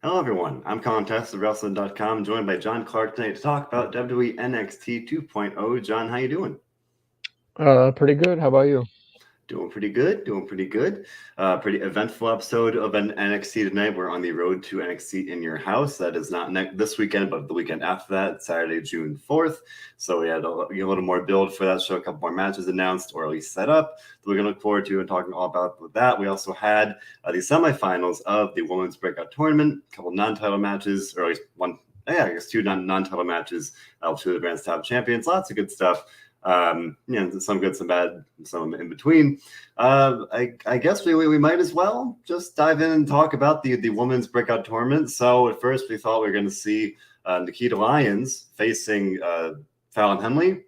Hello, everyone. I'm Colin of WrestleZone.com, joined by John Clark tonight to talk about WWE NXT 2.0. John, how you doing? Pretty good. How about you? Doing pretty good. Pretty eventful episode of NXT tonight. We're on the road to NXT In Your House. That is not this weekend, but the weekend after that, Saturday, June 4th. So we had a little more build for that show, a couple more matches announced, or at least set up, that we're going to look forward to and talking all about with that. We also had the semifinals of the Women's Breakout Tournament, a couple non-title matches, or at least one, I guess two non-title matches, two of the brand's top champions. Lots of good stuff. Some good, some bad, some in between. I guess we might as well just dive in and talk about the women's breakout tournament. So at first we thought we were going to see Nikita Lyons facing Fallon Henley.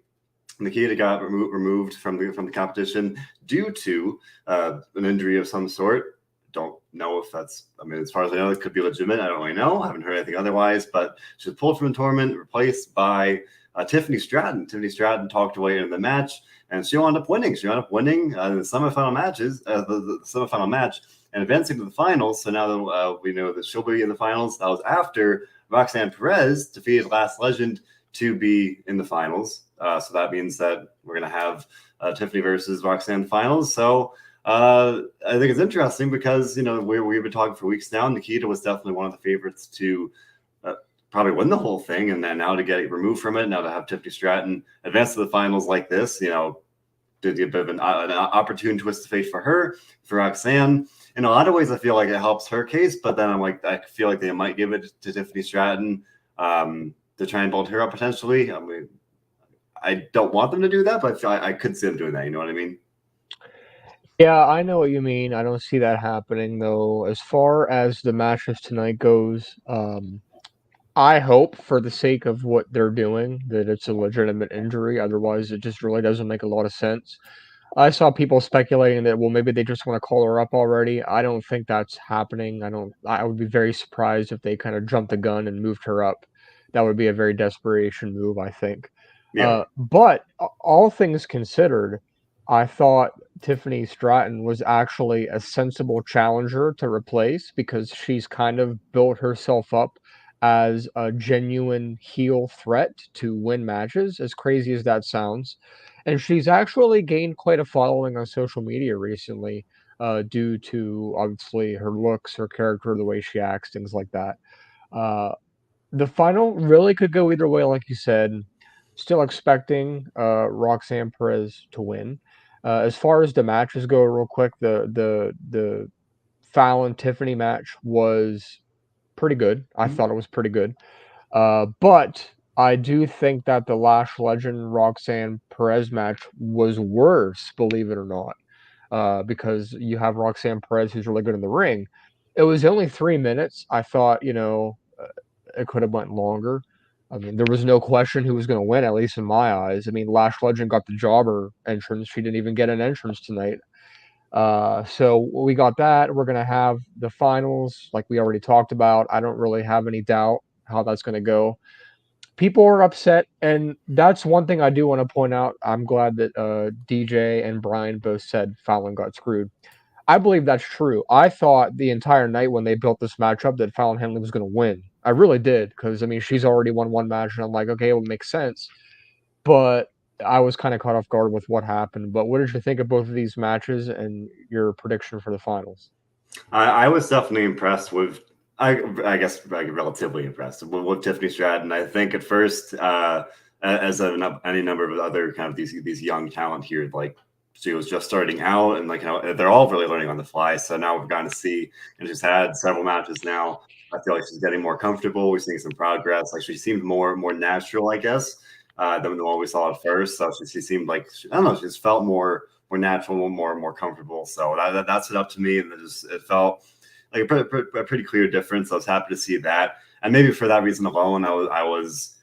Nikita got removed from the competition due to an injury of some sort. Don't know if that's, as far as I know, it could be legitimate. I don't really know. I haven't heard anything otherwise, but she was pulled from the tournament, replaced by Tiffany Stratton. Tiffany Stratton talked her way into the match, and she wound up winning. She wound up winning the semifinal matches, the semifinal match, and advancing to the finals. So now that we know that she'll be in the finals, that was after Roxanne Perez defeated Last Legend to be in the finals. So that means that we're going to have Tiffany versus Roxanne finals. So I think it's interesting because, we've been talking for weeks now. Nikita was definitely one of the favorites to probably win the whole thing, and then now to get removed from it, now to have Tiffany Stratton advance to the finals like this, did a bit of an opportune twist of fate for her, for Roxanne. In a lot of ways, I feel like it helps her case, but then I feel like they might give it to Tiffany Stratton to try and build her up potentially. I don't want them to do that, but I could see them doing that. You know what I mean? Yeah, I know what you mean. I don't see that happening though. As far as the matches tonight goes, I hope for the sake of what they're doing that it's a legitimate injury. Otherwise, it just really doesn't make a lot of sense. I saw people speculating that, well, maybe they just want to call her up already. I don't think that's happening. I would be very surprised if they kind of jumped the gun and moved her up. That would be a very desperation move, I think. Yeah. But all things considered, I thought Tiffany Stratton was actually a sensible challenger to replace because she's kind of built herself up as a genuine heel threat to win matches, as crazy as that sounds. And she's actually gained quite a following on social media recently, due to obviously her looks, her character, the way she acts, things like that. Uh, the final really could go either way, like you said. Still expecting Roxanne Perez to win. As far as the matches go, real quick, the Fallon Tiffany match was pretty good. I thought it was pretty good. But I do think that the Lash Legend Roxanne Perez match was worse, believe it or not, because you have Roxanne Perez who's really good in the ring. It was only 3 minutes. I thought, it could have went longer. There was no question who was going to win, at least in my eyes. Lash Legend got the jobber entrance. She didn't even get an entrance tonight. So we got that. We're going to have the finals, like we already talked about. I don't really have any doubt how that's going to go. People are upset, and that's one thing I do want to point out. I'm glad that DJ and Brian both said Fallon got screwed. I believe that's true. I thought the entire night when they built this matchup that Fallon Henley was going to win. I really did, because she's already won one match, and I'm like, okay, it would make sense. But I was kind of caught off guard with what happened. But what did you think of both of these matches and your prediction for the finals? I was definitely impressed with, I guess, relatively impressed with Tiffany Stratton. I think at first, as any number of other kind of these young talent here, like she was just starting out, and they're all really learning on the fly. So now we've gotten to see, and she's had several matches now. I feel like she's getting more comfortable. We're seeing some progress. Like she seemed more natural, I guess, than the one we saw at first. So she seemed like, I don't know, she just felt more natural, more comfortable. So that stood up to me, and it felt like a pretty clear difference. I was happy to see that, and maybe for that reason alone, I was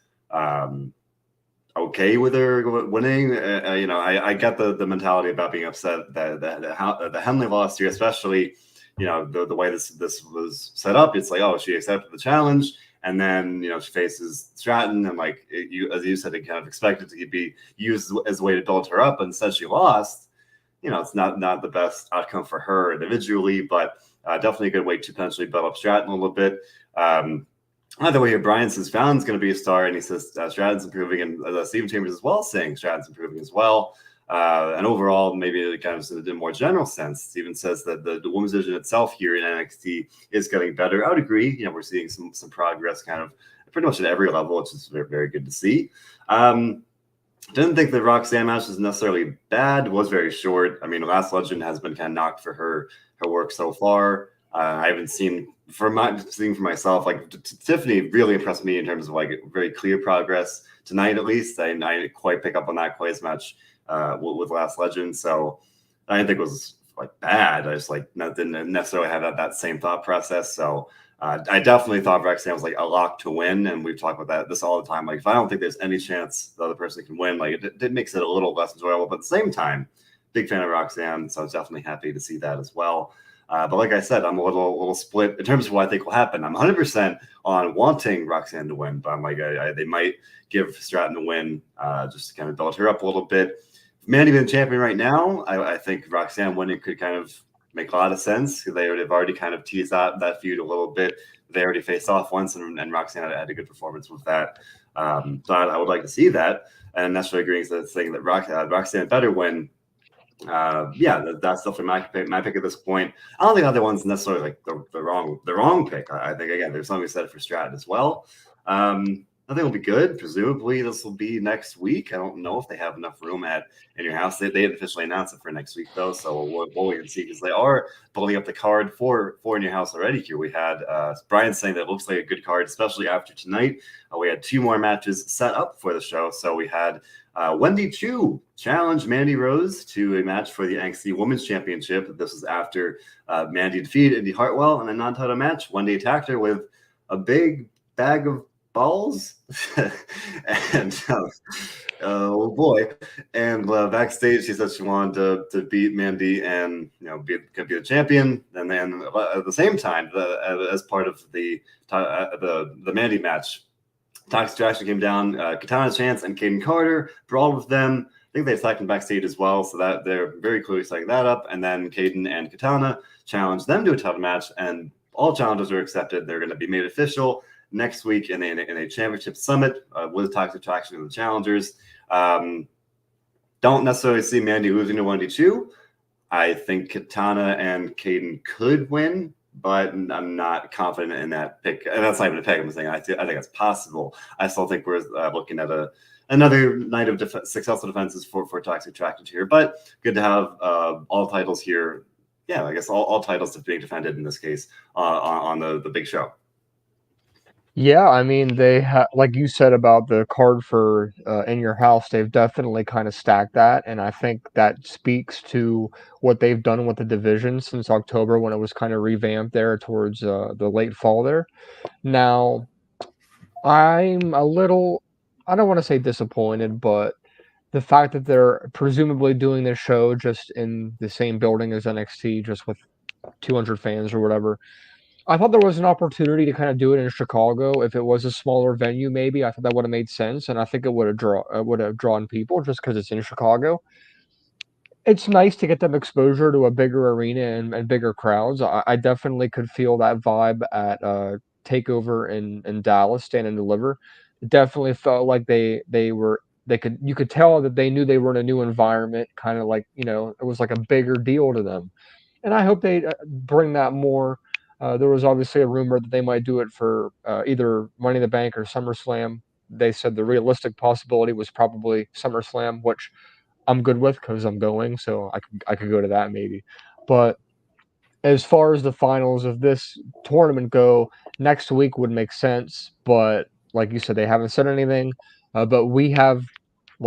okay with her winning. I get the mentality about being upset that the Henley lost here, especially the way this was set up. It's like, oh, she accepted the challenge. And then, she faces Stratton, and as you said, it kind of expected to be used as a way to build her up. But instead, she lost. It's not the best outcome for her individually, but Definitely a good way to potentially build up Stratton a little bit. Either way, here, Brian says Fallon's going to be a star, and he says Stratton's improving, and Stephen Chambers as well saying Stratton's improving as well. And overall, maybe kind of in a more general sense, Stephen says that the women's division itself here in NXT is getting better. I would agree. You know, we're seeing some progress kind of pretty much at every level, which is very, very good to see. Didn't think the Roxanne match was necessarily bad. It was very short. I mean, Last Legend has been kind of knocked for her work so far. I haven't seen for myself, like Tiffany really impressed me in terms of like very clear progress tonight, at least. I didn't quite pick up on that quite as much with Last Legend. So I didn't think it was like bad. I just like didn't necessarily have that same thought process. So I definitely thought Roxanne was like a lock to win, and we've talked about this all the time. Like if I don't think there's any chance the other person can win, like it makes it a little less enjoyable. But at the same time, big fan of Roxanne, so I was definitely happy to see that as well. But like I said, I'm a little split in terms of what I think will happen. I'm 100% on wanting Roxanne to win, but I'm like, they might give Stratton a win just to kind of build her up a little bit. Mandy being the champion right now, I think Roxanne winning could kind of make a lot of sense because they've already kind of teased out that feud a little bit. They already faced off once, and Roxanne had a good performance with that. So I would like to see that. And that's what agreeing to saying that Roxanne better win. That's definitely my pick at this point. I don't think other one's necessarily like the wrong pick. I think again there's something said for Stratton as well. I think it'll be good. Presumably this will be next week. I don't know if they have enough room at In Your House. They didn't officially announce it for next week though, so we'll wait and see because they are building up the card for In Your House already. Here we had Brian saying that it looks like a good card, especially after tonight. We had 2 more matches set up for the show, so we had. Wendy Chu challenged Mandy Rose to a match for the NXT Women's Championship. This was after Mandy defeated Indi Hartwell in a non-title match. Wendy attacked her with a big bag of balls, and oh boy! And backstage, she said she wanted to beat Mandy and be the champion. And then at the same time, as part of the Mandy match. Toxic Attraction came down, Katana Chance and Caden Carter brawled with them. I think they attacked them backstage as well, so that they're very clearly setting that up. And then Caden and Katana challenged them to a title match, and all challenges are accepted. They're going to be made official next week in a championship summit with Toxic Attraction and the challengers. Don't necessarily see Mandy losing to Wendy Chu. I think Katana and Caden could win, but I'm not confident in that pick. And that's not even a pick. I'm saying I think it's possible. I still think we're looking at another night of successful defenses for Toxic Attraction here. But good to have all titles here. Yeah, I guess all titles being defended in this case on the big show. Yeah, I mean, they like you said about the card for In Your House, they've definitely kind of stacked that, and I think that speaks to what they've done with the division since October when it was kind of revamped there towards the late fall there. Now, I'm a little, I don't want to say disappointed, but the fact that they're presumably doing this show just in the same building as NXT, just with 200 fans or whatever, I thought there was an opportunity to kind of do it in Chicago. If it was a smaller venue, maybe I thought that would have made sense, and I think it would have drawn people just because it's in Chicago. It's nice to get them exposure to a bigger arena and bigger crowds. I definitely could feel that vibe at Takeover in Dallas, Stand and Deliver. It definitely felt like you could tell that they knew they were in a new environment, kind of like it was like a bigger deal to them. And I hope they bring that more. There was obviously a rumor that they might do it for either Money in the Bank or SummerSlam. They said the realistic possibility was probably SummerSlam, which I'm good with because I'm going, so I could go to that maybe. But as far as the finals of this tournament go, next week would make sense. But like you said, they haven't said anything. But we have,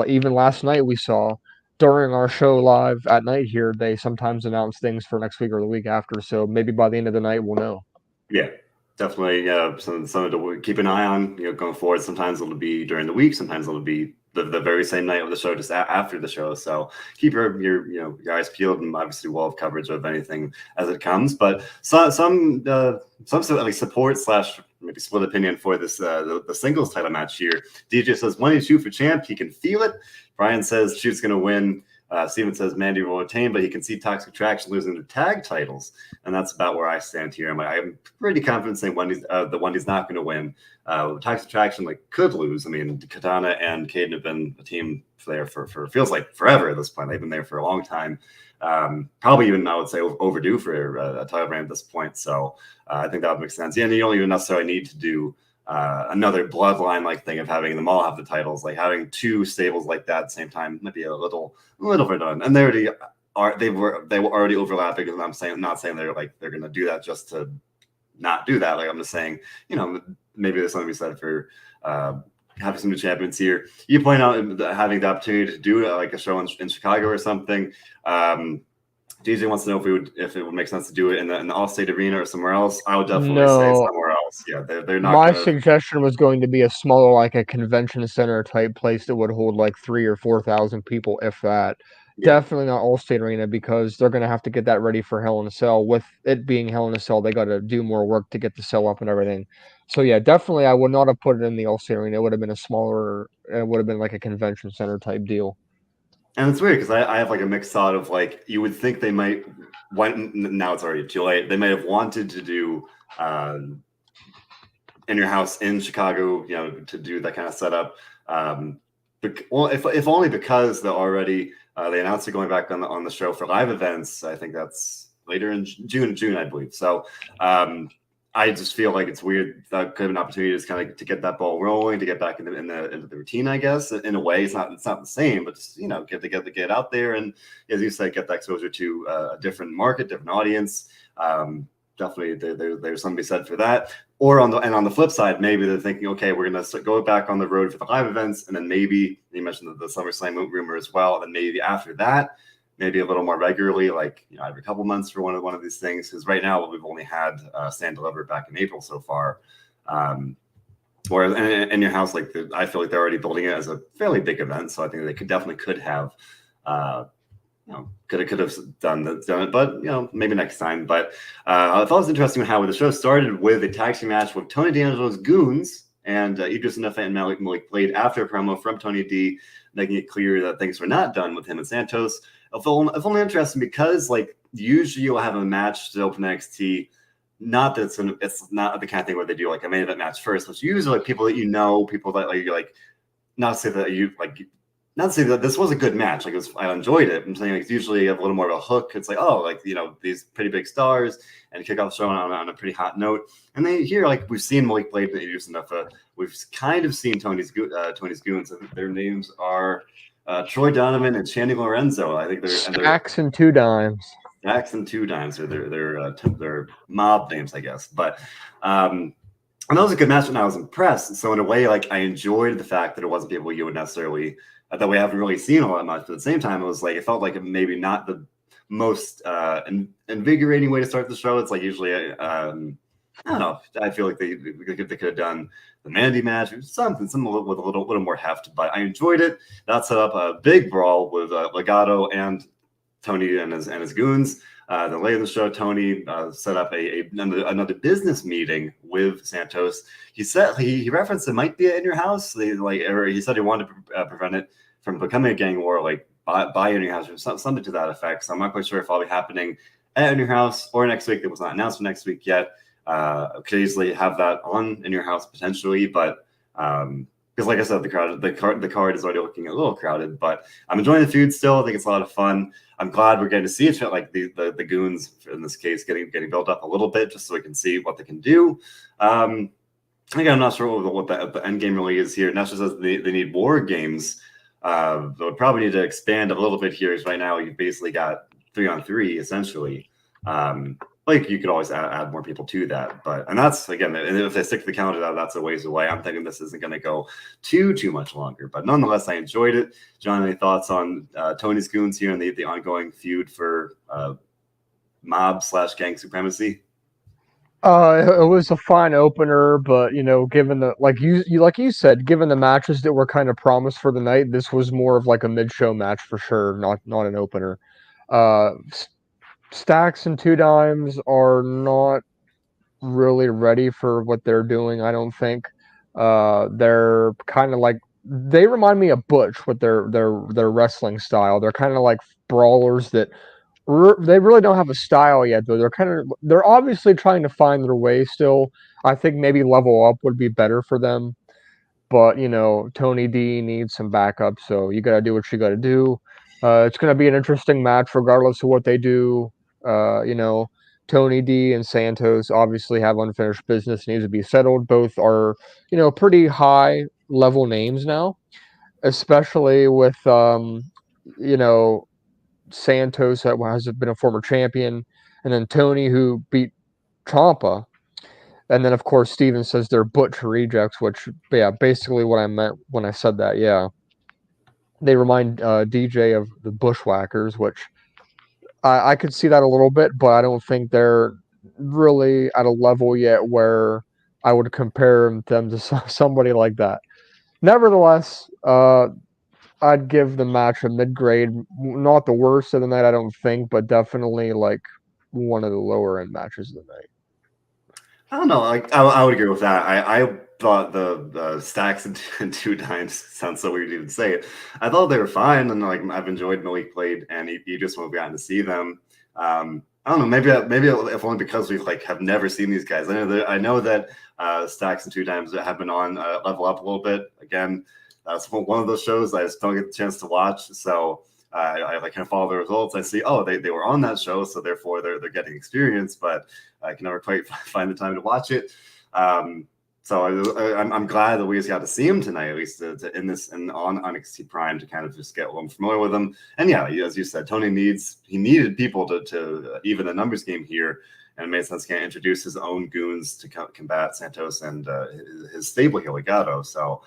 even last night we saw during our show live at night here, they sometimes announce things for next week or the week after. So maybe by the end of the night, we'll know. Yeah, definitely. Something to keep an eye on. Going forward. Sometimes it'll be during the week. Sometimes it'll be the very same night of the show, just after the show. So keep your eyes peeled, and obviously we'll have coverage of anything as it comes. But some at least support / maybe split opinion for this the singles title match here. DJ says 1-2 for champ. He can feel it. Brian says Chu's going to win. Steven says Mandy will retain, but he can see Toxic Attraction losing the tag titles, and that's about where I stand here. I'm pretty confident saying Wendy's not going to win. Toxic Attraction could lose. I mean, Katana and Caden have been a team there for feels like forever at this point. They've been there for a long time. Probably even I would say overdue for a title reign at this point. So I think that would make sense. Yeah, and you don't even necessarily need to do another bloodline thing of having them all have the titles. Like having two stables like that at the same time might be a little redundant. And they were already overlapping. And I'm not saying they're going to do that just to not do that. I'm just saying, maybe there's something to be said for having some new champions here. You point out having the opportunity to do a show in Chicago or something. DJ wants to know if it would make sense to do it in the Allstate Arena or somewhere else. I would definitely say somewhere else. Yeah, they're not. My suggestion was going to be a smaller, a convention center type place that would hold 3,000 or 4,000 people, if that. Yeah. Definitely not Allstate Arena, because they're going to have to get that ready for Hell in a Cell. With it being Hell in a Cell, they got to do more work to get the cell up and everything. So yeah, definitely, I would not have put it in the Allstate Arena. It would have been it would have been a convention center type deal. And it's weird because I have a mixed thought of you would think they might now it's already too late. They may have wanted to do In Your House in Chicago, to do that kind of setup. If only because they're already they announced it going back on the show for live events. I think that's later in June, I believe. So I just feel like it's weird. That could have an opportunity to get that ball rolling, to get back into the routine. I guess in a way, it's not the same, but just get out there and, as you said, get that exposure to a different market, different audience. Definitely, there's something to be said for that. Or on the flip side, maybe they're thinking, okay, we're going to go back on the road for the live events, and then maybe you mentioned the SummerSlam rumor as well, and then maybe after that, maybe a little more regularly, every couple months for one of these things. Because right now we've only had Stand Delivered back in April so far. Whereas in Your House, I feel like they're already building it as a fairly big event, so I think they could have. Could have done it, but maybe next time. But I thought it was interesting how the show started with a tag team match with Tony D'Angelo's Goons and Idris Enofa and Malik played after a promo from Tony D, making it clear that things were not done with him and Santos. It's only interesting because usually you'll have a match to open NXT. Not that it's not the kind of thing where they do a main event match first. It's usually people that people that you're not to say that you not to say that this was a good match. I enjoyed it. I'm saying usually you have a little more of a hook. It's these pretty big stars and kick off the show on a pretty hot note. And then here, we've seen Malik Blade and Idris Enofa. We've kind of seen Tony's Goons. I think their names are Troy Donovan and Shandy Lorenzo. I think they're Stacks and Two Dimes. Stacks and Two Dimes are their mob names, I guess. But and that was a good match, and I was impressed. So in a way, I enjoyed the fact that it wasn't people you would necessarily that we haven't really seen all that much. But at the same time, it felt like maybe not the most invigorating way to start the show. It's usually I don't know. I feel like they could have done the Mandy match, something with a little more heft. But I enjoyed it. That set up a big brawl with Legato and Tony and his goons. Then later in the show, Tony set up another business meeting with Santos. He said he referenced it might be In Your House. He said he wanted to prevent it from becoming a gang war, by In Your House or something to that effect. So I'm not quite sure if it'll be happening at In Your House or next week. It was not announced for next week yet. Could easily have that on In Your House potentially, but because like I said, the card is already looking a little crowded. But I'm enjoying the feud still. I think it's a lot of fun. I'm glad we're getting to see it, the goons in this case getting built up a little bit, just so we can see what they can do. Again, I'm not sure what the end game really is here. Nestor says they need war games. They would probably need to expand a little bit here. Because right now you've basically got 3-on-3 essentially. You could always add more people to that, and that's again, if they stick to the calendar, that's a ways away. I'm thinking this isn't going to go too much longer, but nonetheless, I enjoyed it. John, any thoughts on Tony's Goons here and the ongoing feud for mob/gang supremacy? It was a fine opener, but given the like you said, given the matches that were kind of promised for the night, this was more of a mid-show match for sure, not an opener. Stacks and Two Dimes are not really ready for what they're doing, I don't think. They're kind of they remind me of Butch with their wrestling style. They're kind of like brawlers that they really don't have a style yet, though. They're obviously trying to find their way still. I think maybe level up would be better for them. But Tony D needs some backup, so you got to do what you got to do. It's going to be an interesting match, regardless of what they do. Uh, you know, Tony D and Santos obviously have unfinished business needs to be settled. Both are pretty high level names now, especially with you know Santos that has been a former champion, and then Tony who beat Ciampa. And then, of course, Steven says they're butch rejects, which, yeah, basically what I meant when I said that, yeah. They remind DJ of the Bushwhackers, which I could see that a little bit, but I don't think they're really at a level yet where I would compare them to somebody like that. Nevertheless, I'd give the match a mid grade. Not the worst of the night, I don't think, but definitely like one of the lower end matches of the night. I don't know. Like I would agree with that. I thought the stacks and two times sounds so weird to even say it. I thought they were fine, and like I've enjoyed Malik played and you just won't gotten to see them. I don't know. Maybe if only because we like have never seen these guys. I know that stacks and two times have been on level up a little bit. Again, that's one of those shows I just don't get the chance to watch. So I like kind of follow the results. I see, oh, they were on that show, so therefore they're getting experience, but I can never quite find the time to watch it. So I'm glad that we just got to see him tonight, at least to in this and on NXT Prime to kind of just get a little familiar with him. And yeah, as you said, Tony needed people to even the numbers game here, and it made sense to kind of introduce his own goons to combat Santos and his stable here, Legado. So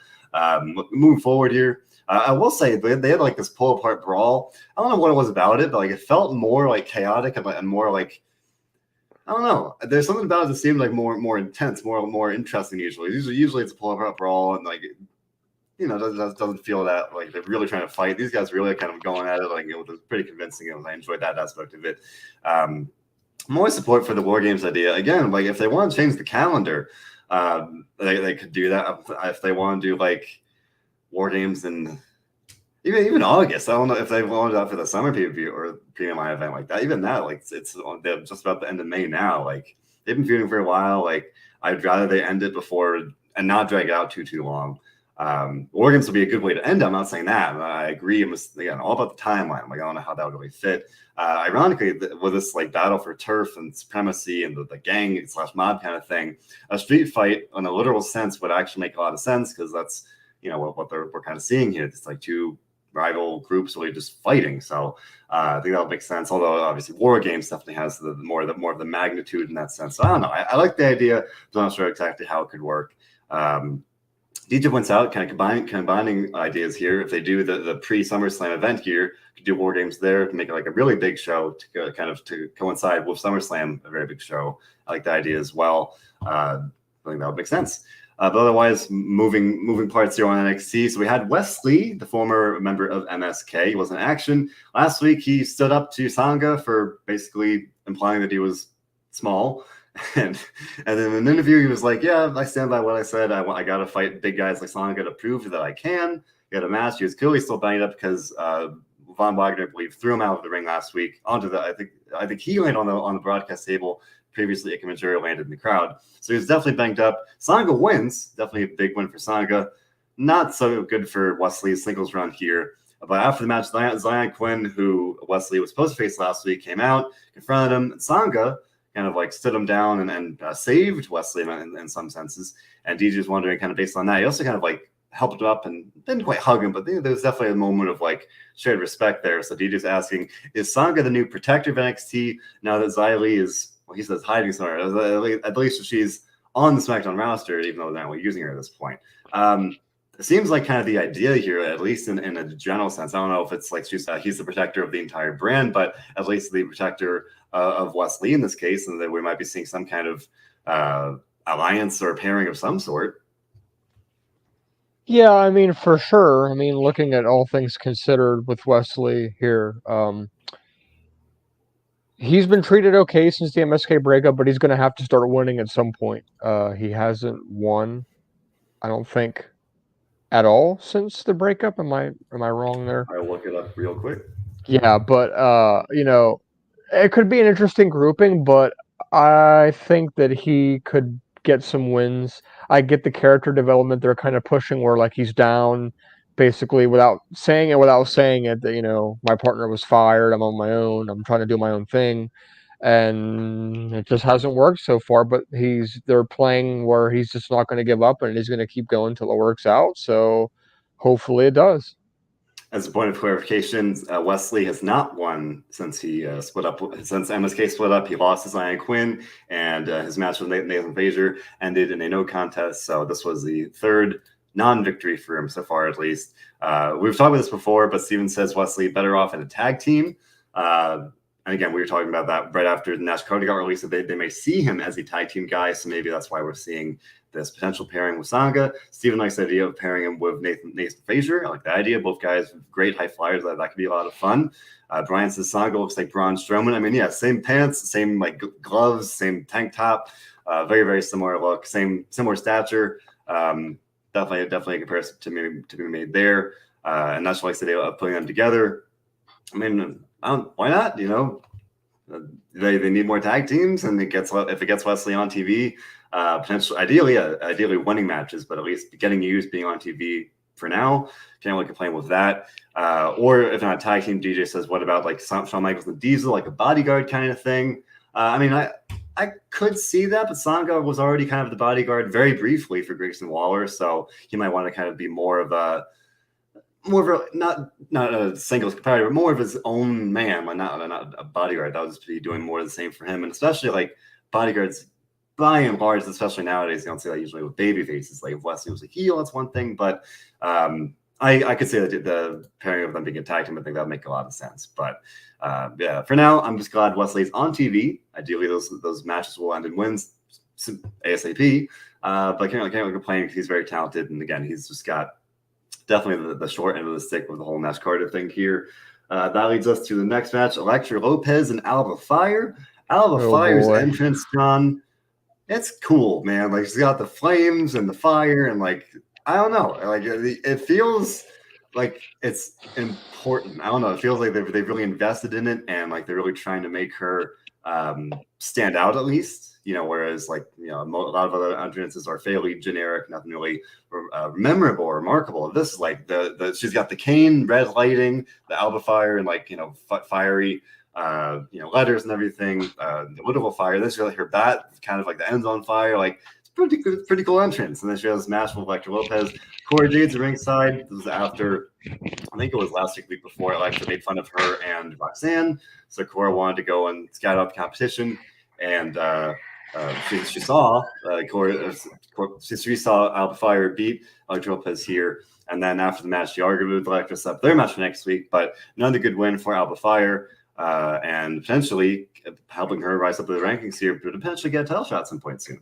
moving forward here. I will say they had like this pull apart brawl. I don't know what it was about it, but like it felt more like chaotic and more like I don't know. There's something about it that seemed like more intense, more interesting. Usually it's a pull apart brawl and like doesn't feel that like they're really trying to fight. These guys really kind of going at it like it was pretty convincing. I enjoyed that aspect of it. More support for the War Games idea. Again, like if they want to change the calendar, they could do that. If they want to do like War Games and even August. I don't know if they wanted that for the summer pay-per-view or PMI event like that. Even that, like it's they're just about the end of May now. Like they've been feuding for a while. Like I'd rather they end it before and not drag it out too long. War Games would be a good way to end. I'm not saying that. I agree. It was again all about the timeline. Like I don't know how that would really fit. Ironically, with this like battle for turf and supremacy and the gang / mob kind of thing, a street fight in a literal sense would actually make a lot of sense because that's what we're kind of seeing here. It's like two rival groups really just fighting. So I think that'll make sense. Although obviously War Games definitely has the more of the magnitude in that sense. So I don't know. I like the idea. I'm not sure exactly how it could work. DJ points out kind of combining ideas here. If they do the pre-SummerSlam event here, could do War Games there to make it like a really big show to coincide with SummerSlam, a very big show. I like the idea as well. I think that would make sense. But otherwise, moving parts here on NXT. So we had Wesley, the former member of MSK. He was in action. Last week, he stood up to Sanga for basically implying that he was small. And then in an interview, he was like, yeah, I stand by what I said. I got to fight big guys like Sanga to prove that I can get a match. He was clearly still banged up because Von Wagner, I believe, threw him out of the ring last week onto the, I think he landed on the broadcast table. Previously, Ike Manjuro landed in the crowd. So he was definitely banged up. Sanga wins. Definitely a big win for Sanga. Not so good for Wesley's singles run here. But after the match, Zion Quinn, who Wesley was supposed to face last week, came out, confronted him. And Sanga kind of like stood him down and saved Wesley in some senses. And DJ's wondering kind of based on that. He also kind of like helped him up and didn't quite hug him, but there was definitely a moment of like shared respect there. So DJ's asking, is Sanga the new protector of NXT now that Xylee is, well, he says hiding somewhere. At least she's on the SmackDown roster, even though they're not really using her at this point. It seems like kind of the idea here, at least in a general sense. I don't know if it's like he's the protector of the entire brand, but at least the protector of Wesley in this case, and that we might be seeing some kind of alliance or pairing of some sort. Yeah, I mean, for sure. I mean, looking at all things considered with Wesley here, he's been treated okay since the MSK breakup, but he's going to have to start winning at some point. He hasn't won, I don't think, at all since the breakup. Am I wrong there? I'll look it up real quick. Yeah, but it could be an interesting grouping, but I think that he could get some wins. I get the character development they're kind of pushing where like he's down basically without saying it that, my partner was fired, I'm on my own, I'm trying to do my own thing. And it just hasn't worked so far, but they're playing where he's just not going to give up and he's going to keep going till it works out. So hopefully it does. As a point of clarification, Wesley has not won since he split up. Since MSK split up, he lost to Zion Quinn, and his match with Nathan Frazier ended in a no contest. So this was the third non-victory for him so far, at least. We've talked about this before, but Steven says Wesley better off in a tag team. And again, we were talking about that right after Nash Cody got released. That they may see him as a tag team guy, so maybe that's why we're seeing this potential pairing with Sanga. Steven likes the idea of pairing him with Nathan Frazier. I like the idea. Both guys, great high flyers. That could be a lot of fun. Brian says Sanga looks like Braun Strowman. I mean, yeah, same pants, same like gloves, same tank top. Very, very similar look. Similar stature. Definitely a comparison to be made there. And that's why I said of putting them together. I mean, why not? They need more tag teams, and if it gets Wesley on TV, potentially, ideally winning matches, but at least getting used being on TV for now. Can't really complain with that. Or if not tag team, DJ says, what about like Shawn Michaels and Diesel, like a bodyguard kind of thing? I mean, I could see that, but Sanga was already kind of the bodyguard very briefly for Grayson Waller, so he might want to kind of be more of a not a singles competitor, but more of his own man, but not a bodyguard. That would just be doing more of the same for him, and especially like bodyguards. By and large, especially nowadays, you don't see that usually with baby faces. Like if Wesley was a heel, that's one thing, but I could say that the pairing of them being a tag team, I think that would make a lot of sense. But yeah, for now, I'm just glad Wesley's on TV. Ideally, those matches will end in wins ASAP. But I can't really complain because he's very talented, and again, he's just got definitely the short end of the stick with the whole Nash Carter thing here. That leads us to the next match: Elektra Lopez and Alba Fire. Alba Fire's entrance, John. It's cool, man. Like she's got the flames and the fire, and like I don't know, like it feels like it's important. I don't know. It feels like they've really invested in it, and like they're really trying to make her stand out at least. Whereas like a lot of other entrances are fairly generic, nothing really memorable or remarkable. This is like she's got the cane, red lighting, the Alba Fire, and like fiery. Letters and everything, the literal fire. This is really her bat, kind of like the ends on fire. Like it's pretty cool entrance. And then she has match with Elektra Lopez. Cora Jade's ringside. This was after, I think it was last week before Elektra made fun of her and Roxanne. So Cora wanted to go and scout out the competition, and she saw she saw Alba Fire beat Elektra Lopez here. And then after the match, she argued with Elektra, set up their match for next week, but another good win for Alba Fire. And potentially helping her rise up the rankings here, but potentially get a title shot at some point soon.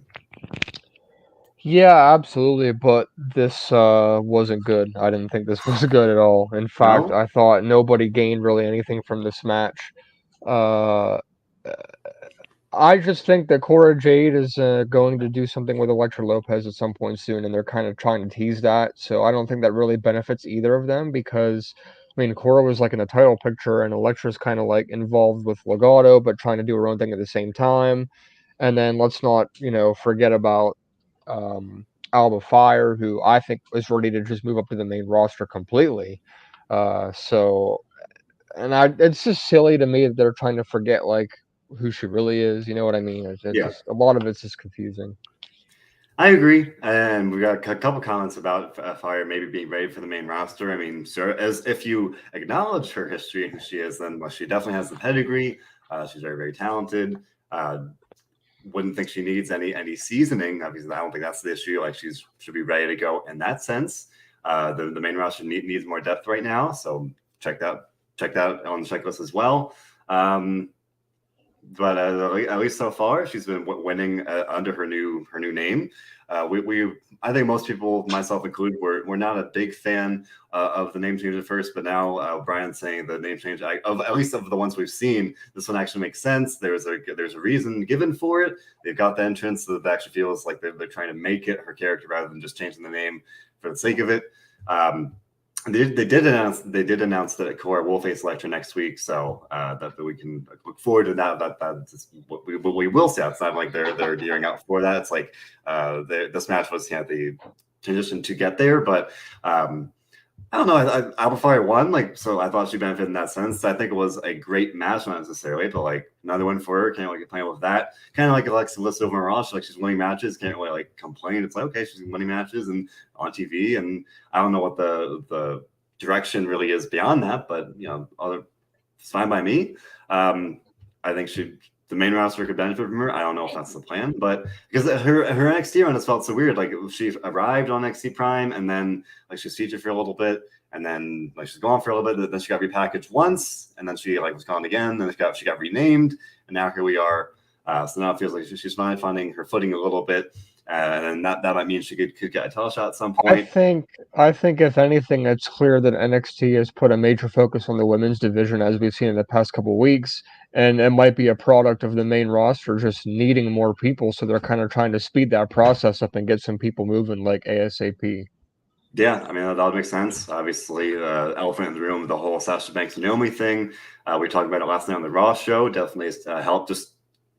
Yeah, absolutely. But this wasn't good. I didn't think this was good at all. In fact, I thought nobody gained really anything from this match. I just think that Cora Jade is going to do something with Elektra Lopez at some point soon, and they're kind of trying to tease that. So I don't think that really benefits either of them because, I mean, Cora was like in a title picture, and Elektra's kind of like involved with Legato, but trying to do her own thing at the same time. And then let's not, forget about Alba Fire, who I think is ready to just move up to the main roster completely. It's just silly to me that they're trying to forget like who she really is. You know what I mean? It's just, a lot of it's just confusing. I agree, and we got a couple comments about Fire maybe being ready for the main roster. I mean, sure, as if you acknowledge her history and who she is, then she definitely has the pedigree. She's very, very talented. Wouldn't think she needs any seasoning. Obviously, I don't think that's the issue. Like should be ready to go in that sense. The main roster needs more depth right now, so check that on the checklist as well. But at least so far, she's been winning under her new name. I think most people, myself included, we're not a big fan of the name change at first, but now Brian's saying the name change at least of the ones we've seen, this one actually makes sense. There's a reason given for it. They've got the entrance, so that actually feels like they're trying to make it her character rather than just changing the name for the sake of it. They did announce that Cora will face Elektra next week, so that we can look forward to that. That's what we will see. It's not like they're gearing up for that. It's like this match was the transition to get there, but I don't know. Alpha Fire won, so I thought she benefited in that sense. I think it was a great match, not necessarily, but another one for her. Can't really complain with that. Kind of like Alexa Bliss over in Raw. She's winning matches. Can't really complain. It's okay, she's winning matches and on TV. And I don't know what the direction really is beyond that, but it's fine by me. I think the main roster could benefit from her. I don't know if that's the plan, but because her NXT run has felt so weird. She arrived on NXT Prime, and then she was featured for a little bit, and then she's gone for a little bit. Then she got repackaged once, and then she was gone again. Then she got renamed, and now here we are. So now it feels like she's finally finding her footing a little bit, and that might mean she could get a title shot at some point. I think if anything, it's clear that NXT has put a major focus on the women's division, as we've seen in the past couple of weeks. And it might be a product of the main roster just needing more people, so they're kind of trying to speed that process up and get some people moving ASAP. Yeah, I mean, that would make sense. Obviously, elephant in the room, the whole Sasha Banks and Naomi thing. We talked about it last night on the Raw show. Definitely has helped.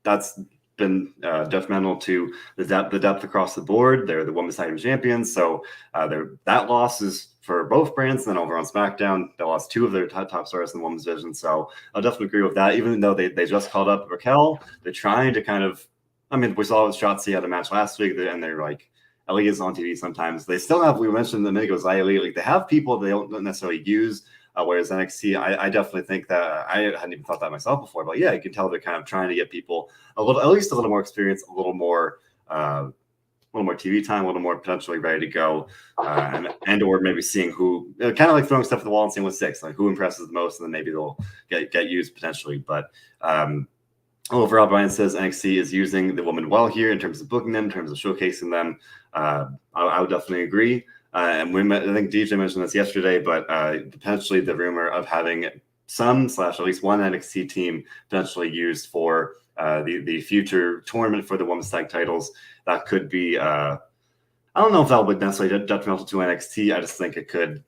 That's been detrimental to the depth across the board. They're the women's tag team champions, so that loss is for both brands. And then over on SmackDown, they lost two of their top stars in the women's division. So I'll definitely agree with that. Even though they just called up Raquel, they're trying to kind of. I mean, we saw Shotzi had a match last week, and they're Ellie is on TV sometimes. They still have. We mentioned the minute ago, Xia Li. They have people they don't necessarily use. Whereas NXT, I definitely think that I hadn't even thought that myself before, but yeah, you can tell they're kind of trying to get people at least a little more experience, a little more TV time, a little more potentially ready to go, and or maybe seeing who kind of throwing stuff at the wall and seeing what sticks, who impresses the most, and then maybe they'll get used potentially. But overall, Brian says NXT is using the women well here in terms of booking them, in terms of showcasing them. I would definitely agree. And I think DJ mentioned this yesterday, but potentially the rumor of having at least one NXT team potentially used for the future tournament for the women's tag titles. That could be, I don't know if that would necessarily be detrimental to NXT. I just think it could,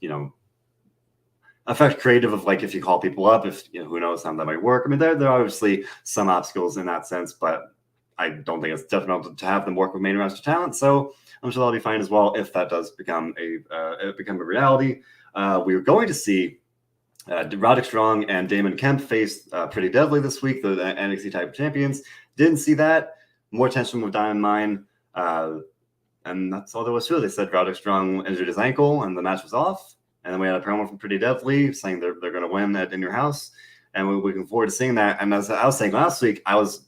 affect creative of if you call people up, if who knows how that might work. I mean, there are obviously some obstacles in that sense, but I don't think it's detrimental to have them work with main roster talent. So I'm sure that'll be fine as well if that does become a reality. We were going to see Roderick Strong and Damon Kemp face Pretty Deadly this week, the NXT Tag Champions. Didn't see that. More tension with Diamond Mine. And that's all there was to it. They said Roderick Strong injured his ankle and the match was off. And then we had a promo from Pretty Deadly saying they're going to win at In Your House. And we're looking forward to seeing that. And as I was saying last week, I was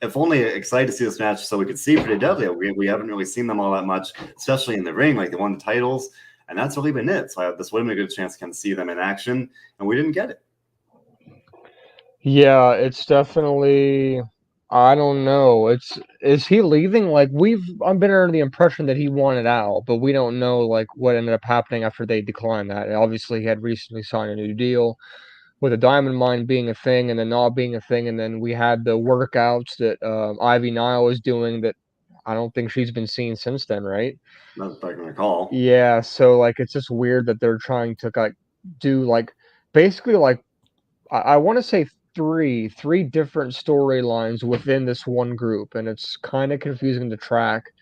if only excited to see this match so we could see Pretty Deadly. We haven't really seen them all that much, especially in the ring. They won the titles, and that's really been it. So this would have been a good chance to kind of see them in action, and we didn't get it. Yeah, it's definitely. I don't know. Is he leaving? I've been under the impression that he wanted out, but we don't know what ended up happening after they declined that. And obviously, he had recently signed a new deal, with a diamond mine being a thing and then not being a thing, and then we had the workouts that Ivy Nile was doing that I don't think she's been seen since then, right? Not that I can recall. Yeah, so it's just weird that they're trying to do basically I want to say three different storylines within this one group, and it's kind of confusing to track,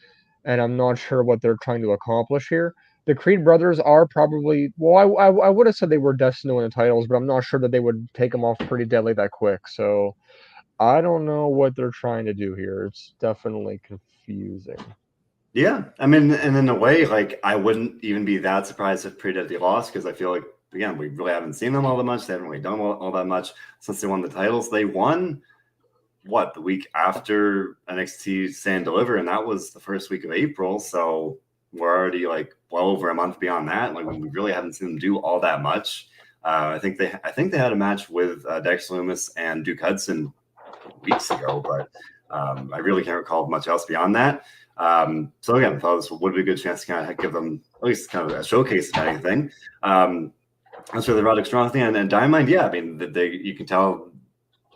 and I'm not sure what they're trying to accomplish here. The Creed brothers are probably I would have said they were destined to win the titles, but I'm not sure that they would take them off Pretty Deadly that quick. So I don't know what they're trying to do here. It's definitely confusing. Yeah, I mean, and in a way, I wouldn't even be that surprised if Pretty Deadly lost, because I feel again, we really haven't seen them all that much. They haven't really done all that much since they won the titles. They won the week after NXT Stand Deliver, and that was the first week of April. So we're already well over a month beyond that. We really haven't seen them do all that much. I think they had a match with Dexter Lumis and Duke Hudson weeks ago, but I really can't recall much else beyond that. So again, I thought this would be a good chance to kind of give them at least kind of a showcase of anything. That's really the Roderick Strong thing, and Diamond. Yeah, I mean, you can tell.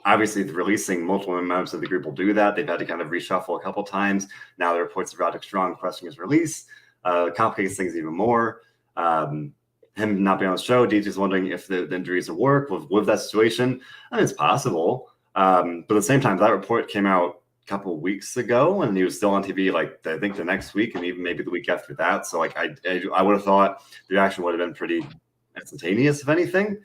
Obviously, releasing multiple members of the group will do that. They've had to kind of reshuffle a couple times. Now the reports of Roderick Strong questioning his release complicates things even more. Him not being on the show, DJ's wondering if the injuries will work with that situation. I mean, it's possible. But at the same time, that report came out a couple of weeks ago, and he was still on TV, like, I think the next week and even maybe the week after that. So, like, I would have thought the reaction would have been pretty instantaneous, if anything.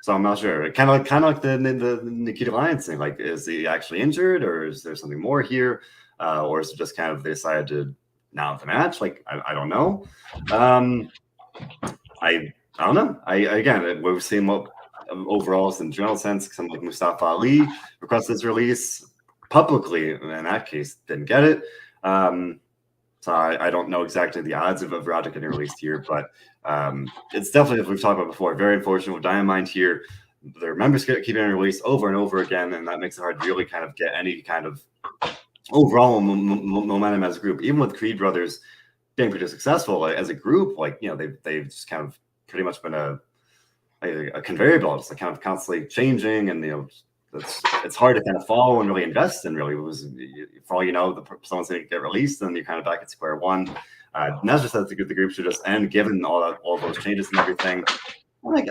So I'm not sure. Kind of like the Nikita Lyons thing. Like, is he actually injured, or is there something more here, or is it just kind of they decided to not have the match? Like, I don't know. I don't know. Again, we've seen what overall in general sense, something like Mustafa Ali requested his release publicly. In that case, didn't get it. So I don't know exactly the odds of Roderick getting released here, but it's definitely, as we've talked about before, very unfortunate with Dynamite here. Their members keep getting released over and over again, and that makes it hard to really kind of get any kind of overall momentum as a group. Even with Creed Brothers being pretty successful as a group, like, you know, they've just kind of pretty much been a conveyor belt, just like kind of constantly changing, and, you know, it's hard to kind of follow and really invest in. Really, it was, for all you know, someone's going to get released, and you're kind of back at square one. And that's just that the group should just end, given all those changes and everything.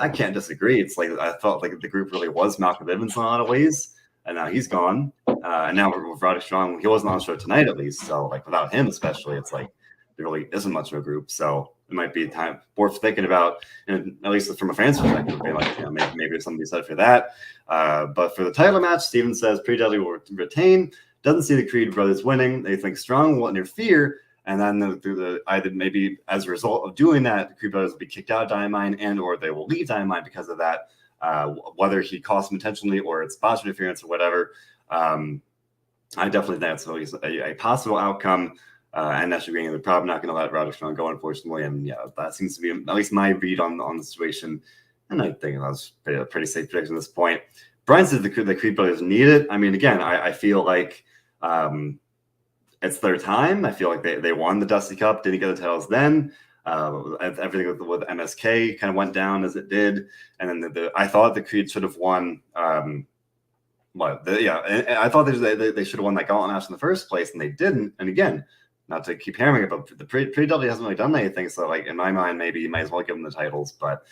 I can't disagree. It's like I felt like the group really was Malcolm Evans in a lot of ways, and now he's gone. And now with Roderick Strong, he wasn't on the show tonight, at least. So, like, without him especially, it's like there really isn't much of a group. So it might be time worth thinking about, and at least from a fan's perspective, like, you know, maybe there's something to be said for that. But for the title match, Steven says Pretty Deadly will retain. Doesn't see the Creed brothers winning. They think Strong will interfere, and then either maybe as a result of doing that, the Creed brothers will be kicked out of Dynamite, and or they will leave Dynamite because of that. Whether he cost them intentionally or it's botch interference or whatever, I definitely think that's always a possible outcome. And that should be, they're probably not going to let Roderick Strong go, unfortunately. And yeah, that seems to be at least my read on the situation. And I think that was a pretty safe prediction at this point. Brian said the Creed brothers need it. I mean, again, I feel like it's their time. I feel like they won the Dusty Cup, didn't get the titles then. Everything with MSK kind of went down as it did. And then I thought the Creed should have won. I thought they should have won that gauntlet match in the first place, and they didn't. And again, not to keep hammering it, but the Pretty Deadly hasn't really done anything. So, like, in my mind, maybe you might as well give them the titles. But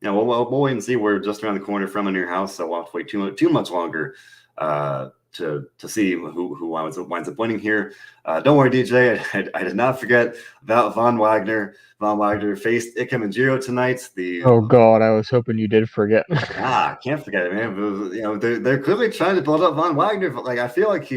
you know, we'll wait and see. We're just around the corner from In Your House, so we'll have to wait too much longer to see who winds up winning here. Don't worry, DJ. I did not forget about Von Wagner. Von Wagner faced Ike Manjiro tonight. Oh God, I was hoping you did forget. Can't forget it, man. But, you know, they're clearly trying to build up Von Wagner. But, like, I feel like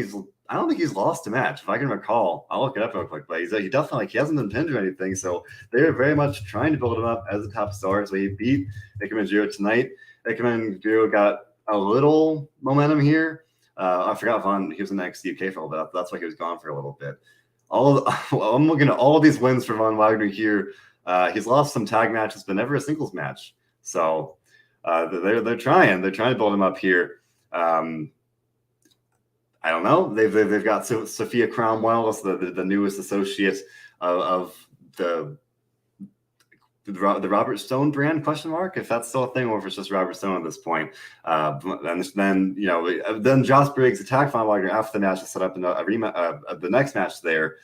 I don't think he's lost a match, if I can recall. I'll look it up real quick, but he definitely, like, he hasn't been pinned or anything. So they're very much trying to build him up as a top star. So he beat Ike Manjiro tonight. Ike Manjiro got a little momentum here. I forgot Von, he was in NXT UK for a little bit. That's why he was gone for a little bit. I'm looking at all of these wins for Von Wagner here. He's lost some tag matches, but never a singles match. So they're trying to build him up here. I don't know. They've got Sophia Cromwell as the newest associate of the Robert Stone brand, question mark, if that's still a thing, or if it's just Robert Stone at this point. And then, you know, then Josh Briggs attacked Von Wagner after the match to set up the next match there.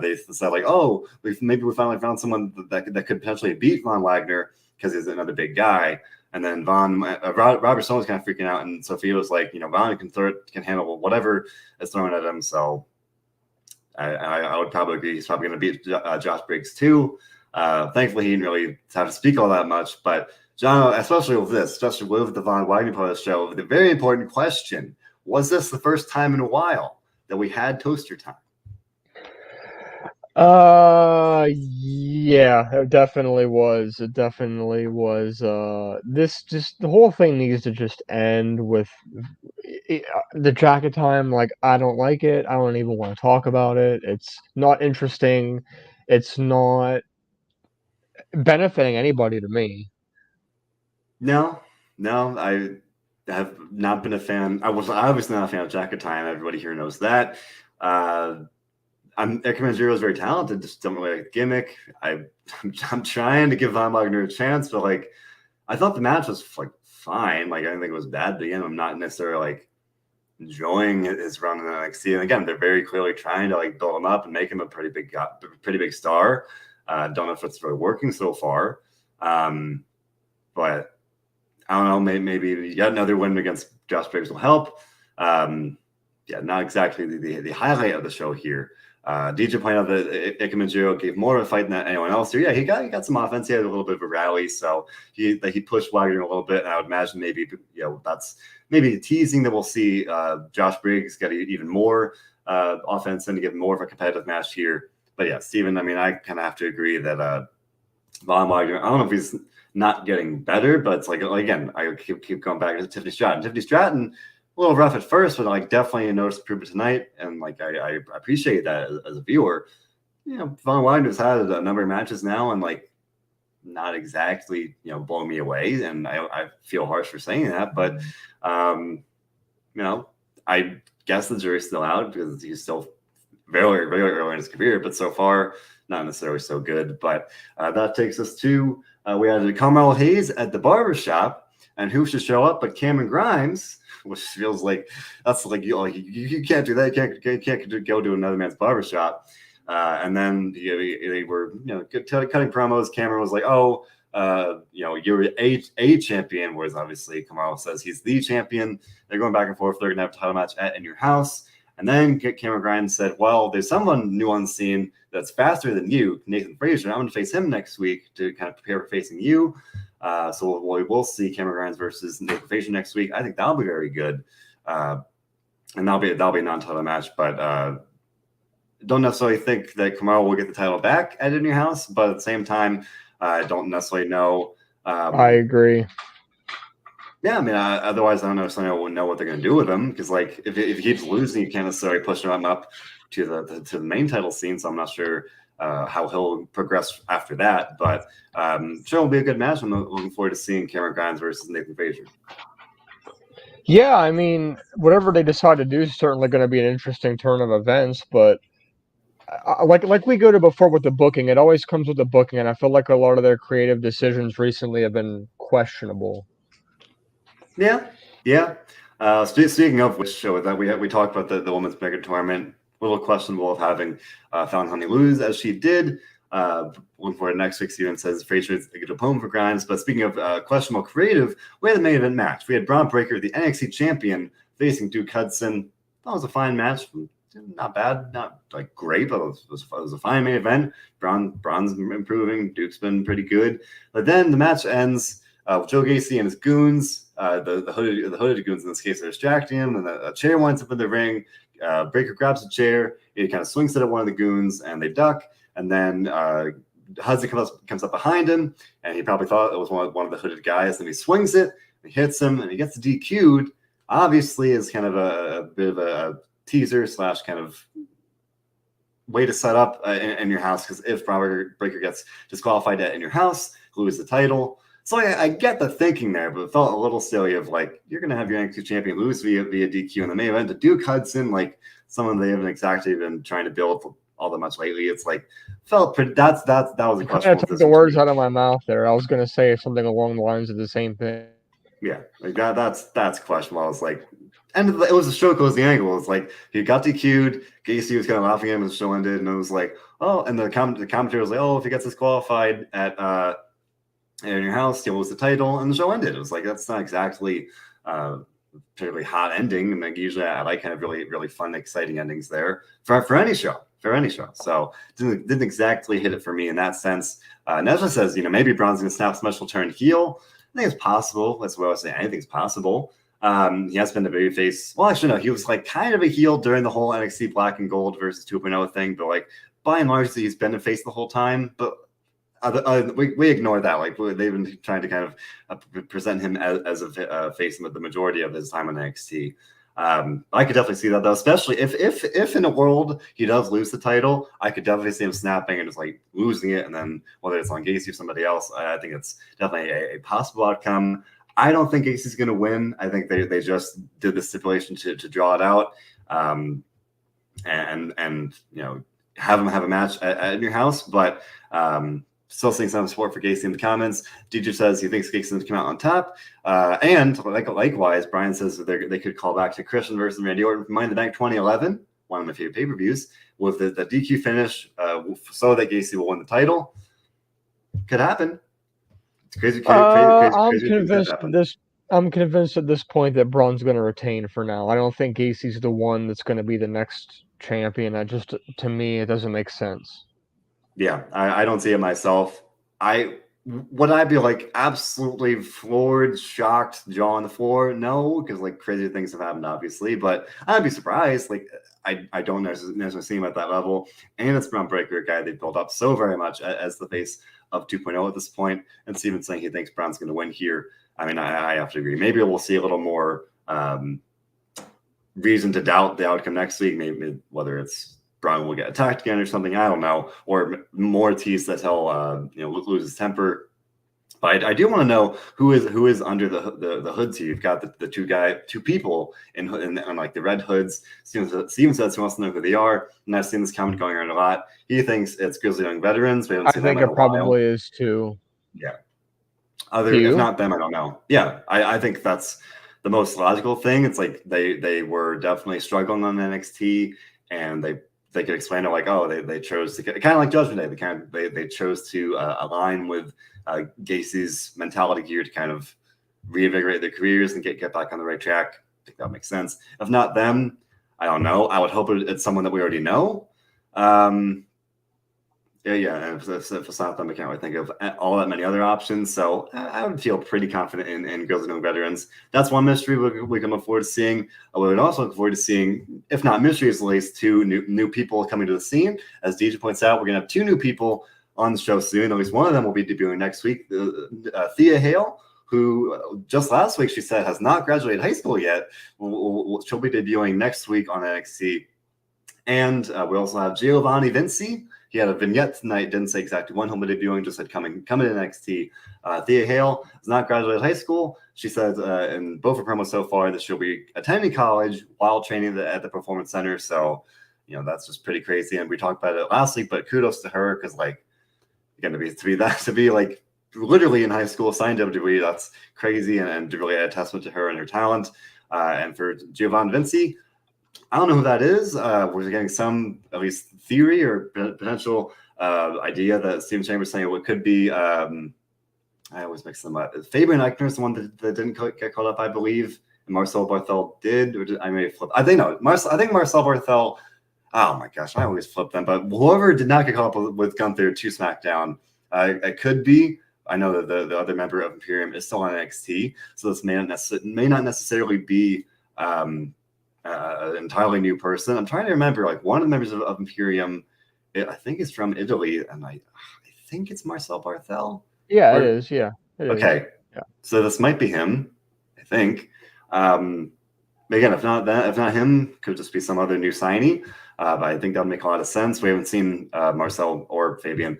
They said, like, oh, maybe we finally found someone that could potentially beat Von Wagner because he's another big guy. And then Robert Stone was kind of freaking out, and Sophia was like, you know, Von can handle whatever is thrown at him. So I would probably agree he's probably going to beat Josh Briggs too. Thankfully, he didn't really have to speak all that much. But John, especially with the Von Wagner part of the show, the very important question: was this the first time in a while that we had toaster time? Yeah, it definitely was. It definitely was. The whole thing needs to just end with the jacket time. Like, I don't like it. I don't even want to talk about it. It's not interesting. It's not benefiting anybody to me. No, I have not been a fan. I was obviously not a fan of jacket time. Everybody here knows that. Ike Manjiro is very talented, just don't really like the gimmick. I'm trying to give Von Wagner a chance, but, like, I thought the match was, like, fine. Like, I didn't think it was bad, but again, I'm not necessarily, like, enjoying his run in NXT. And again, they're very clearly trying to like build him up and make him a pretty big star. Don't know if it's really working so far, but I don't know. Maybe yet another win against Josh Briggs will help. Yeah, not exactly the highlight of the show here. DJ pointed out that Ike Manjiro gave more of a fight than anyone else here. Yeah, he got some offense. He had a little bit of a rally, so he pushed Wagner a little bit. And I would imagine maybe that's maybe teasing that we'll see Josh Briggs get even more offense and get more of a competitive match here. But yeah, Steven, I mean, I kind of have to agree that Von Wagner, I don't know if he's not getting better, but it's like, again, I keep going back to Tiffany Stratton. Tiffany Stratton, a little rough at first, but like definitely a notice improvement tonight, and like I appreciate that as a viewer. Von Wagner's had a number of matches now, and like not exactly blowing me away, and I feel harsh for saying that, but I guess the jury's still out because he's still very early in his career, but so far not necessarily so good. But that takes us to we had Carmelo Hayes at the barbershop, and who should show up but Cameron Grimes, which feels like that's like you can't do that. You can't go to another man's barbershop. And then they were cutting promos. Cameron was like, "Oh, you're a champion," whereas obviously Carmelo says he's the champion. They're going back and forth. They're gonna have a title match at In Your House. And then Cameron Grimes said, "Well, there's someone new on the scene that's faster than you, Nathan Frazier. I'm going to face him next week to kind of prepare for facing you." So we'll see Cameron Grimes versus Nathan Frazier next week. I think that'll be very good, and that'll be a non-title match. But don't necessarily think that Carmelo will get the title back at In Your House. But at the same time, I don't necessarily know. I agree. Yeah, I mean, otherwise, I don't necessarily know what they're going to do with him, because like if he keeps losing, you can't necessarily push him up to the main title scene. So I'm not sure how he'll progress after that. But sure, it'll be a good match. I'm looking forward to seeing Cameron Grimes versus Nathan Frazier. Yeah, I mean, whatever they decide to do is certainly going to be an interesting turn of events. But like we go to before with the booking, it always comes with the booking, and I feel like a lot of their creative decisions recently have been questionable. Yeah. Speaking of which, show that we talked about the women's mega tournament. A little questionable of having Fallon Honey lose as she did. Looking forward to next week. Steven says Frazier is a good opponent for Grimes. But speaking of questionable creative, we had a main event match. We had Bron Breakker, the NXT champion, facing Duke Hudson. That was a fine match. Not bad, not like great, but it was a fine main event. Braun's improving. Duke's been pretty good. But then the match ends with Joe Gacy and his goons. The hooded goons in this case are distracting him, and a chair winds up in the ring. Breakker grabs a chair, he kind of swings it at one of the goons, and they duck. And then Hudson comes up behind him, and he probably thought it was one of the hooded guys. And he swings it, he hits him, and he gets DQ'd. Obviously, is kind of a bit of a teaser / kind of way to set up in Your House, because if Bron Breakker gets disqualified at In Your House, lose the title. So I get the thinking there, but it felt a little silly of like, you're going to have your NXT champion lose via DQ in the main event to Duke Hudson, like someone they haven't exactly been trying to build all that much lately. It's like, felt pretty, that was a question. I took the words out of my mouth there. I was going to say something along the lines of the same thing. Yeah, like that's questionable. I was like, and it was a show closing angle. It's like he got DQ'd. Gacy was kind of laughing at him as the show ended, and it was like, oh, and the commentator was like, oh, if he gets disqualified at In Your House, he'll lose the title, and the show ended. It was like, that's not exactly particularly hot ending. And like usually I like kind of really, really fun, exciting endings there for any show. So didn't exactly hit it for me in that sense. Nesla says, maybe Braun's going to snap special turn heel. I think it's possible. That's what I was saying. Anything's possible. He has been a babyface. Well, actually, no, he was like kind of a heel during the whole NXT Black and Gold versus 2.0 thing, but like by and large, he's been a face the whole time. But we ignore that. Like they've been trying to kind of present him as a face the majority of his time on NXT. I could definitely see that though, especially if in a world he does lose the title, I could definitely see him snapping and just like losing it, and then whether it's on Gacy or somebody else, I think it's definitely a possible outcome. I don't think Gacy's going to win. I think they just did the stipulation to draw it out, and have him have a match at Your House, but still seeing some support for Gacy in the comments. DJ says he thinks Gacy's going to come out on top. And likewise, Brian says that they could call back to Christian versus Randy Orton from Money in the Bank 2011, one of my favorite pay-per-views, with the DQ finish so that Gacy will win the title. Could happen. It's crazy. I'm convinced at this point that Braun's going to retain for now. I don't think Gacy's the one that's going to be the next champion. To me, it doesn't make sense. Yeah, I don't see it myself. Would I be like absolutely floored, shocked, jaw on the floor? No, because like crazy things have happened, obviously. But I'd be surprised. Like I don't necessarily see him at that level. And it's Bron Breakker, a guy they built up so very much as the face of 2.0 at this point. And Steven saying he thinks Braun's going to win here. I mean, I have to agree. Maybe we'll see a little more reason to doubt the outcome next week. Maybe whether it's Braun will get attacked again or something. I don't know. Or more tease that he'll lose his temper. But I do want to know who is under the hoods here. You've got the two people in like the red hoods. Steven says he wants to know who they are, and I've seen this comment going around a lot. He thinks it's Grizzly Young Veterans. I think it probably is too. Yeah. If not them, I don't know. Yeah, I think that's the most logical thing. It's like they were definitely struggling on NXT, and they could explain it like, oh, they chose to kind of like Judgment Day. They chose to align with Gacy's mentality here to kind of reinvigorate their careers and get back on the right track. I think that makes sense. If not them, I don't know. I would hope it's someone that we already know. Yeah. And if it's not them, I can't really think of all that many other options. So I would feel pretty confident in Girls and Young Veterans. That's one mystery we can look forward to seeing. We would also look forward to seeing, if not mysteries, at least two new people coming to the scene. As DJ points out, we're going to have two new people on the show soon. At least one of them will be debuting next week. Thea Hale, who just last week she said has not graduated high school yet. She'll be debuting next week on NXT. And we also have Giovanni Vinci. He had a vignette tonight, didn't say exactly when he'll be debuting, just said coming to NXT. Thea Hale has not graduated high school. She said in both her promos so far that she'll be attending college while training at the Performance Center. So, that's just pretty crazy. And we talked about it last week, but kudos to her because, like, again, to be like literally in high school, signed WWE, that's crazy and really a testament to her and her talent. And for Giovanni Vinci, I don't know who that is. We're getting some, at least, theory or potential idea that Steven Chambers saying it could be. I always mix them up. Fabian Eichner is the one that didn't get called up, I believe, and Marcel Barthel did. I may flip. I think Marcel Barthel. Oh my gosh, I always flip them. But whoever did not get called up with Gunther to SmackDown, it could be. I know that the other member of Imperium is still on NXT, so this may not necessarily be an entirely new person. I'm trying to remember, like, one of the members of Imperium, I think is from Italy, and I think it's Marcel Barthel. Yeah, it is. Yeah. Okay. Yeah. So this might be him, I think. Again, if not him, could just be some other new signee. But I think that would make a lot of sense. We haven't seen Marcel or Fabian.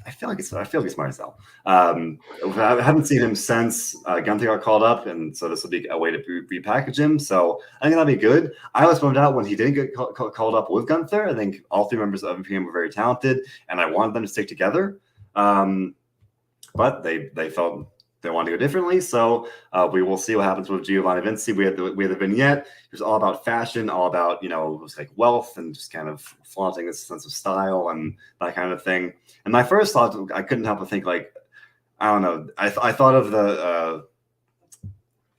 I feel like it's Marcel. I haven't seen him since Gunther got called up, and so this will be a way to repackage him. So I think that'll be good. I was bummed out when he didn't get called up with Gunther. I think all three members of Imperium were very talented, and I wanted them to stick together. But they felt they wanted to go differently. So we will see what happens with Giovanni Vinci. We had the vignette. It was all about fashion, all about, it was like wealth and just kind of flaunting this sense of style and that kind of thing. And my first thought, I couldn't help but think, like, I don't know. I thought of the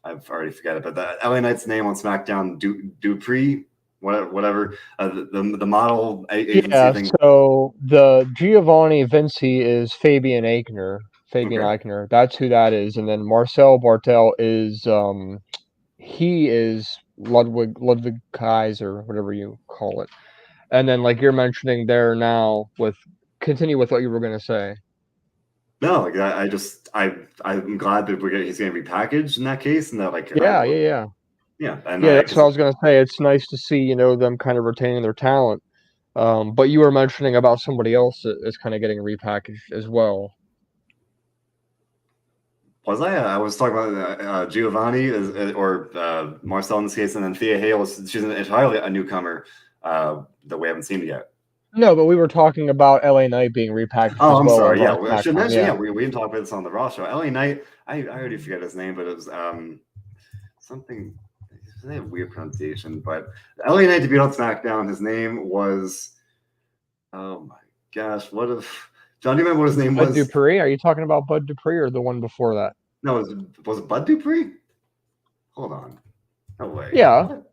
I've already forgot it, but the LA Knight's name on SmackDown, Dupree, whatever, the model agency thing. So the Giovanni Vinci is Fabian Eichner. Eichner. That's who that is. And then Marcel Bartel is he is Ludwig Kaiser, whatever you call it. And then, like you're mentioning there now, continue with what you were going to say. No, like I'm glad that he's going to be packaged in that case, and that yeah. And that's what I was going to say. It's nice to see them kind of retaining their talent. But you were mentioning about somebody else that is kind of getting repackaged as well. Was I? I was talking about Giovanni or Marcel in this case, and then Thea Hale. She's entirely a newcomer that we haven't seen yet. No, but we were talking about LA Knight being repackaged Oh, as I'm well on sorry. Raw Yeah, I should SmackDown. mention. Yeah, Yeah, we didn't talk about this on the Raw show. LA Knight. I already forget his name, but it was something. They have weird pronunciation, but LA Knight debuted on SmackDown. His name was. Oh my gosh! What if John? Do you remember what his name Bud was? Dupree. Are you talking about Bud Dupree or the one before that? No, was it Bud Dupree? Hold on. No way. Yeah, What?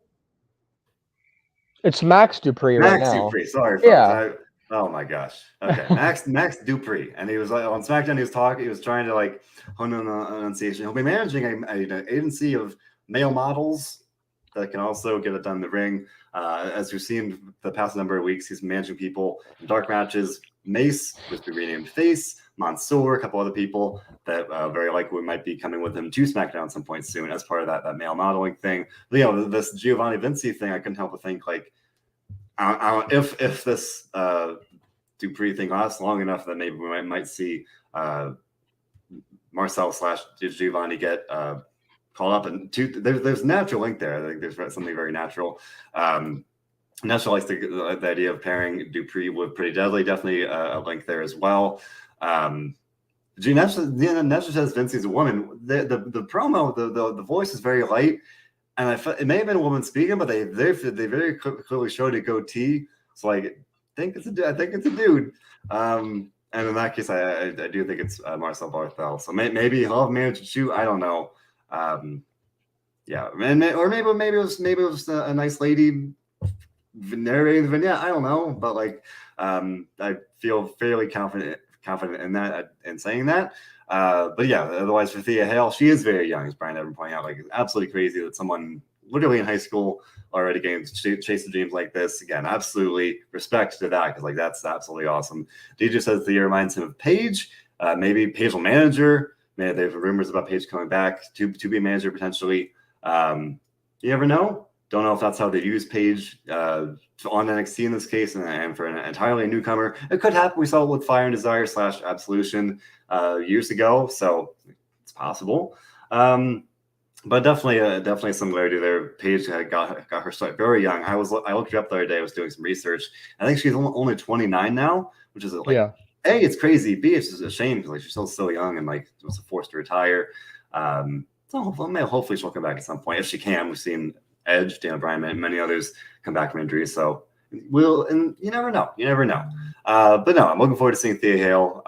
it's Max Dupree right Max now. Dupree. Sorry, folks. Yeah. Oh my gosh. Okay, Max Dupree, and he was like on SmackDown. He was talking. He was trying to like hone in on enunciation. He'll be managing an agency of male models that can also get it done in the ring. As we've seen the past number of weeks, he's managing people in dark matches. Mace, who's been renamed Face, Mansoor, a couple other people that very likely might be coming with him to SmackDown at some point soon as part of that male modeling thing. But, this Giovanni Vinci thing, I couldn't help but think like, if this Dupree thing lasts long enough, that maybe we might see Marcel / Giovanni get called up, and there's a natural link there. I think there's something very natural. Natural likes the idea of pairing Dupree with Pretty Deadly. Definitely a link there as well. Nestor says Vincey's a woman. The promo, the voice is very light, and it may have been a woman speaking, but they very clearly showed a goatee. So I think it's a dude. And in that case, I do think it's Marcel Barthel. So maybe he'll have managed to shoot. I don't know. Yeah, or maybe it was a nice lady narrating the vignette. I don't know, but like I feel fairly confident in that in saying that. But yeah, otherwise for Thea Hale, she is very young, as Brian Evan pointed out. Like, it's absolutely crazy that someone literally in high school already getting to chase the dreams like this. Again, absolutely respect to that, because like that's absolutely awesome. DJ says Thea reminds him of Paige. Maybe Paige will manager. Maybe there's rumors about Paige coming back to be a manager potentially. You never know. Don't know if that's how they use Paige on NXT in this case, and for an entirely newcomer. It could happen. We saw it with Fire and Desire / Absolution years ago, so it's possible. But definitely a similarity there. Paige got her start very young. I looked her up the other day. I was doing some research. I think she's only 29 now, which is like, Yeah. A, it's crazy. B, it's just a shame because like she's still so young and like was forced to retire. So hopefully she'll come back at some point if she can. We've seen Edge, Daniel Bryan, and many others come back from injury. So and you never know. But no, I'm looking forward to seeing Thea Hale.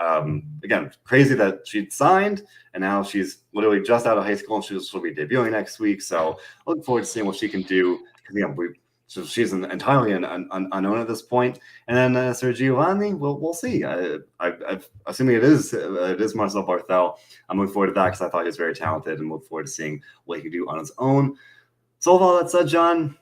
Again, crazy that she'd signed and now she's literally just out of high school and she'll be debuting next week. So looking forward to seeing what she can do. So she's entirely unknown at this point. And then Sir Giovanni, we'll see. Assuming it is Marcel Barthel, I'm looking forward to that because I thought he was very talented and look forward to seeing what he can do on his own. So with all that said, John,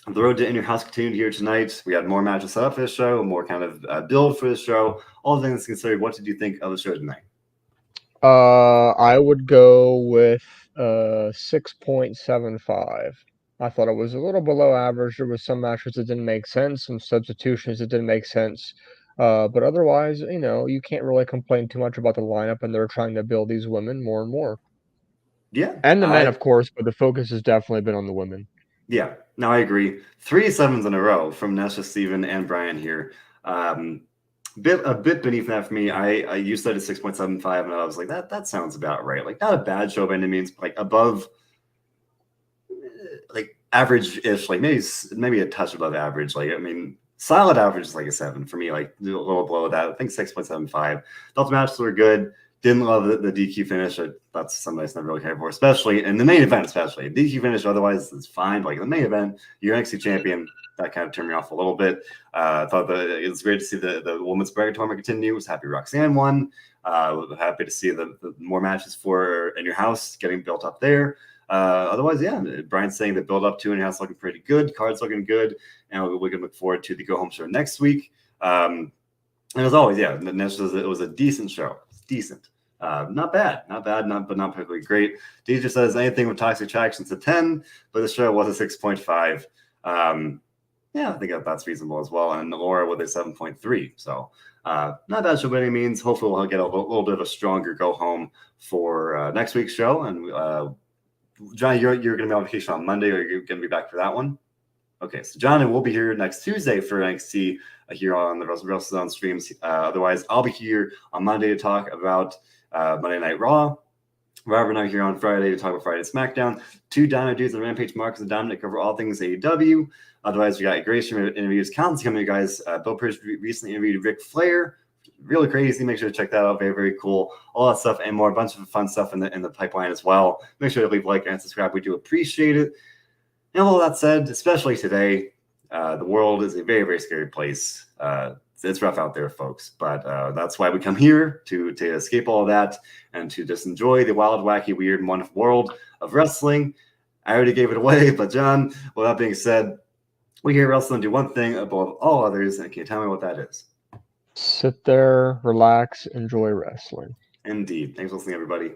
the road to In Your House continued here tonight. We had more matches set up for the show, more kind of build for the show. All things considered, what did you think of the show tonight? I would go with 6.75. I thought it was a little below average. There was some matches that didn't make sense, some substitutions that didn't make sense. But otherwise, you can't really complain too much about the lineup, and they're trying to build these women more and more. Yeah. And the men, of course, but the focus has definitely been on the women. Yeah. No, I agree. 3 7s in a row from Nesha, Steven, and Brian here. A bit beneath that for me. You said it's 6.75, and I was like, that sounds about right. Like, not a bad show by any means, but like above, like average-ish, like maybe a touch above average. Like, I mean, solid average is like a 7 for me. Like a little below that. I think 6.75. Thought the matches were good. Didn't love the DQ finish. That's something I never really cared for, especially in the main event. Especially DQ finish, otherwise it's fine. But like the main event, you're NXT champion. That kind of turned me off a little bit. Thought that it was great to see the women's bracket tournament continue. Was happy Roxanne won. Happy to see the more matches for In Your House getting built up there. Otherwise, yeah, Brian's saying the build up to In Your House looking pretty good. Cards looking good, and we can look forward to the go home show next week. And as always, yeah, it was a decent show. It's decent. Not bad, but not particularly great. DJ says anything with Toxic Attraction's a 10, but the show was a 6.5. Yeah, I think that's reasonable as well. And Laura with a 7.3. So not bad show by any means. Hopefully we'll get a little bit of a stronger go home for next week's show. And John, you're going to be on vacation on Monday, or you're going to be back for that one? Okay, so John and we'll be here next Tuesday for NXT here on the WrestleZone streams. Otherwise, I'll be here on Monday to talk about Monday Night Raw. Robert and I are here on Friday to talk about Friday SmackDown. 2 Dino Dudes and Rampage, Marcus and Dominic cover all things AEW. Otherwise, we got a great stream of interviews. Countless coming, you guys. Bill Pierce recently interviewed Ric Flair. Really crazy. Make sure to check that out. Very, very cool. All that stuff and more. A bunch of fun stuff in the pipeline as well. Make sure to leave a like and subscribe. We do appreciate it. And all that said, especially today, the world is a very, very scary place. It's rough out there, folks. But that's why we come here to escape all of that and to just enjoy the wild, wacky, weird, and wonderful world of wrestling. I already gave it away, but John, with that being said, we here at WrestleZone do one thing above all others, and can you tell me what that is? Sit there, relax, enjoy wrestling. Indeed. Thanks for listening, everybody.